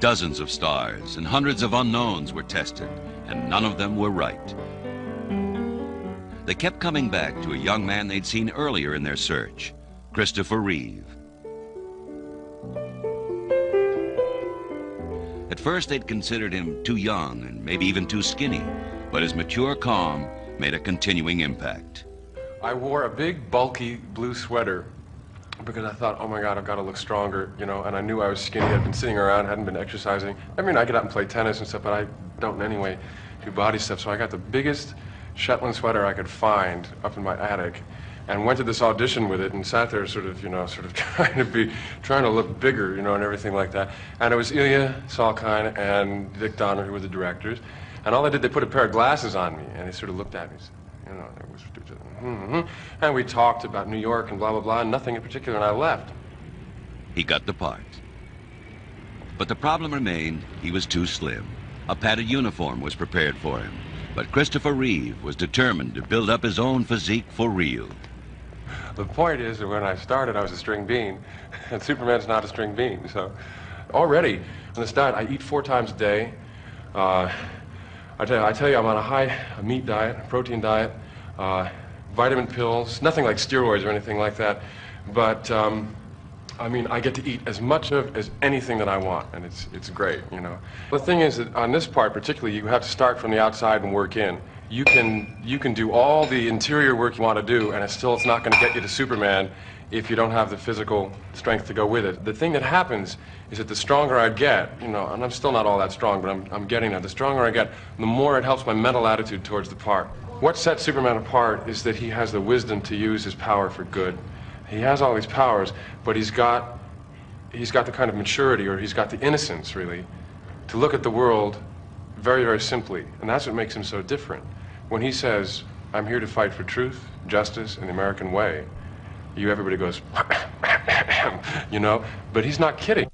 Dozens of stars and hundreds of unknowns were tested, and none of them were right. They kept coming back to a young man they'd seen earlier in their search, Christopher Reeve. At first, they'd considered him too young and maybe even too skinny, but his mature calm made a continuing impact. I wore a big, bulky blue sweater because I thought, oh my God, I've got to look stronger, you know, and I knew I was skinny. I'd been sitting around, hadn't been exercising. I mean, I get out and play tennis and stuff, but I don't in any way do body stuff. So I got the biggest Shetland sweater I could find up in my attic and went to this audition with it and sat there sort of trying to look bigger, you know, and everything like that. And it was Ilya Salkind and Dick Donner who were the directors. And all they did, they put a pair of glasses on me and they sort of looked at me, you know, it was, and we talked about New York and blah, blah, blah, and nothing in particular, and I left. He got the part. But the problem remained, he was too slim. A padded uniform was prepared for him, but Christopher Reeve was determined to build up his own physique for real. The point is that when I started, I was a string bean, and Superman's not a string bean, so already on this diet, I eat 4 times a day. I tell you, I'm on a meat diet, a protein diet, vitamin pills, nothing like steroids or anything like that, but I mean, I get to eat as much of as anything that I want, and it's great, you know. The thing is that on this part particularly, you have to start from the outside and work in. You can do all the interior work you want to do, and it's not going to get you to Superman if you don't have the physical strength to go with it. The thing that happens is that the stronger I get, you know, and I'm still not all that strong, but I'm getting there. The stronger I get, the more it helps my mental attitude towards the part. What sets Superman apart is that he has the wisdom to use his power for good. He has all these powers, but he's got the kind of maturity, or he's got the innocence, really, to look at the world very, very simply. And that's what makes him so different. When he says, I'm here to fight for truth, justice, and the American way, everybody goes, you know, but he's not kidding.